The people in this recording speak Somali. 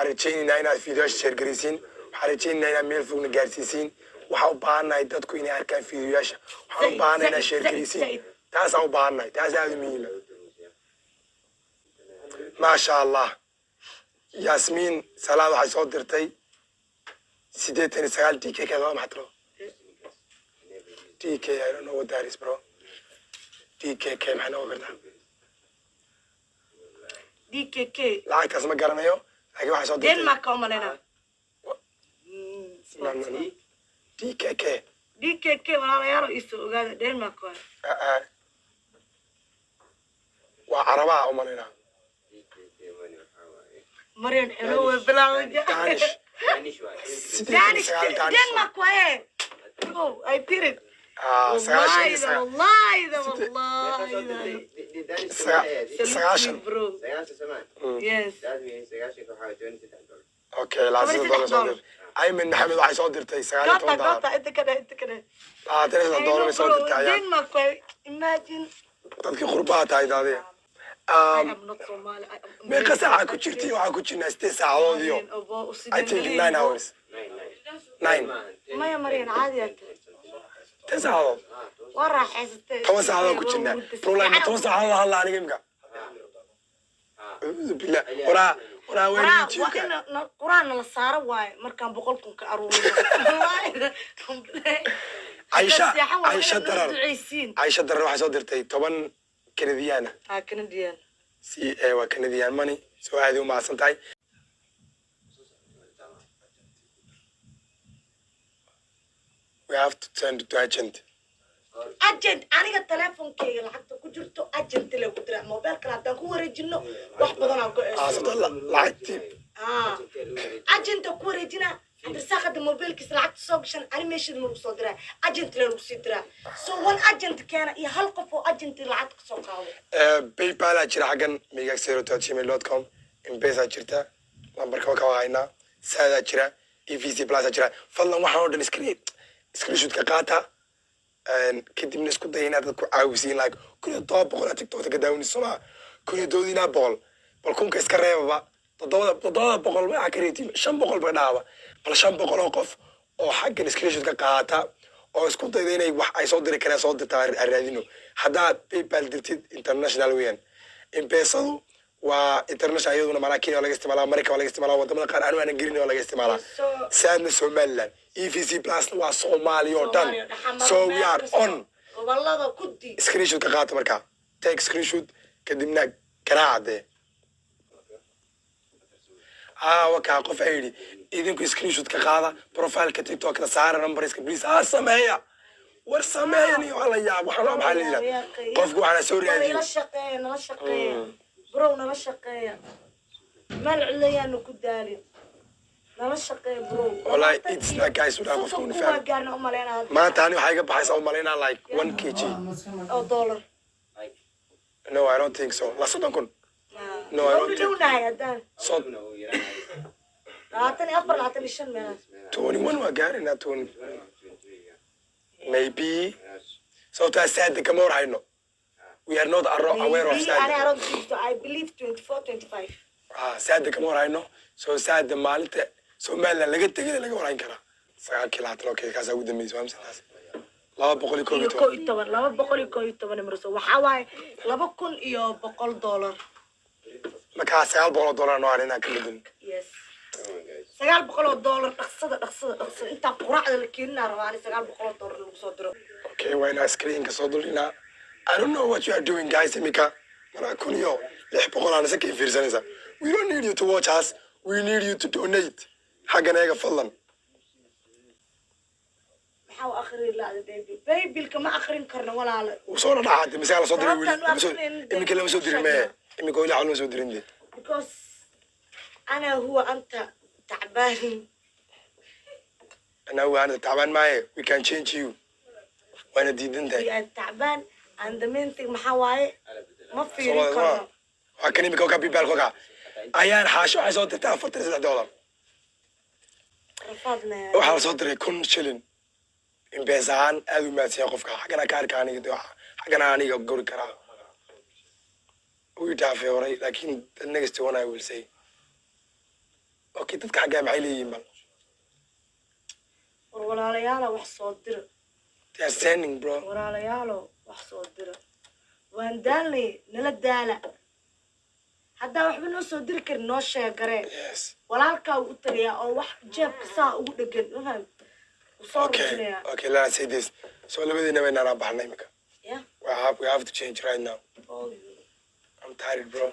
xariijinayna inaad fiidiyoyaasha sheer garaysiin xariijinayna inaad meel fogna gaarsiisiin waxaan u baahannahay dadku inay arkaan fiidiyoyaasha waxaan u baahannahay inaad sheer garaysiin taasaan u baahannahay taas aada u muhiima maasha allah yaasmiin salaad waxay soo dirtay 89 DK keeda waa maxay tiro DK I don't know what that is bro DKK maxay noo gartaa DKK lacagtaas ma garanayo laakiin waxay soo dirtay Denmark oo malena DKK walaalayaal isu ogaada Denmark waa carabaha u malena Marian Elowe Blanca Danish Denmark wae oh I did it والله bro yes okay laasin $1 ayman maxamed waxay soo dirtay $19 inta kale $19 soo dirtay Denmark imagine dadkii qurbaha tahay daadee meeqa saaca ku jirtay waxaa ku jirnaa 8 saacadood iyo I think 9 hours 9 maya Marian caadi تسعة ورا حسيت كم ساعة كنا برولا كم ساعة هلا أنا كم بالله ورا وين تيجي قرآن الصار واي مركب بقولكم كأروي عايشة درر واحد صدرتي طبعا كنديانة كنديان سي ايوه كنديان ماني سو هذه مع سنتاي we have to turn to agent aniga telefonkeyga lacagta ku jirto agent la ku dira mobilka hadaan ku wareejino wax badan aan ku lacagti agent ku wareejina adirsaaqada mobilkiisa lacagta soo gashan animation lagu soo dira agent la lagu sii dira so one agent keena iyo hal qof oo agent lacag ka soo qaado PayPal jira xagan megaxero@gmail.com M-Pesa jirta lambarka ka wahayna saada jira EVC Plus jira fadlan waxaan oo dhan screenshot ka qaata kadibna isku day inaad ku caawisiin like kulli 700 TikTok ka daawanayso kulli doodina bol kunka iska reebaba 700 ma akriiti 500 ba dhaaba bal 500 oo qof oo xaggan screenshot ka qaata oo isku day inay wax ay soo diri karaan soo dirtaa raadino haddaad PayPal dirtid international weyn M-Pesadu waa international iyaduna Kenya laga isticmaalaa America laga isticmaalaa wadamada qaar aan gelin oo laga isticmaalaa saadna Somaliland EVC Plus waa Soomaaliya oo dhan so we are on gobolada kudi screenshot ka qaata marka take screenshot kadibna garaacde waka qof aydi idinku screenshot ka qaada profile-ka TikTok ka saara number-iska please sameeya war sameeyani wala yaab waxa loo maxaa leeyahay qofku waxa soo raadiyo nala shaqeeyo bro nala shaqeeya mal cilayaan ku daalin nala shaqeeyo bro wallahi it's not guys who have phone fan ma taani waxa iga baxaysa oo maleena like 1 kg oo dollar no I don't think so la sodon kun no I don't think so laatani afar laatani shan meelaas 21 waa gaarina 20 maybe so ta said the camera hayno we are not aware of that I believe 24 25 said the camera hayno so said the maalinta Somaliland laga tagay laga warayn kara 9 kilaad loo keenay kaas ugu dambeysay waa misaas 211 marso waxa waay $2,100 marka $900 noo arina ka midin yes $900 dhaqsada inta quraacda la keenina rabaan $900 lagu soo diro okay wayna screen ka soo dulina I don't know what you are doing guys mika mara kuniyo 600 aan iska fiirsanaysa we don't need you to watch us we need you to donate xaganaga fadlan maxaa akhri la baby kama akhrin karna walaalo soo dhaxaad misaal soo diray imika lama soo dirin imika wali xalma soo dirin because ana huwa anta تعبان أنا تعبان معي we can change you وأنا didn't I تعبان and the main thing محاواي ما في ريكورد وكاني بكوكا بيبال كوكا أيان حاشو عايزة تدفع $4 رفضنا وحال صدري كل شلين إمبيزان أدو ما تيقف حقنا كاركاني كده حقنا أنا يقول كرا ويدافع وري لكن the next one I will say okay dadka xaggaa maxay leeyihiin bal war walaalayaalo wax soo dira they are sending bro walaalayaalo wax soo dira waan daalnay nala daala haddaa waxba noo soo diri karin noo sheegaree yes walaalkaa u tagayaa oo wax jeebka saa ugu dhegan mafaham usoo rujinayaa okay let's say this so labadiina bay nala baxnay imika yeah we have to change right now oh I'm tired bro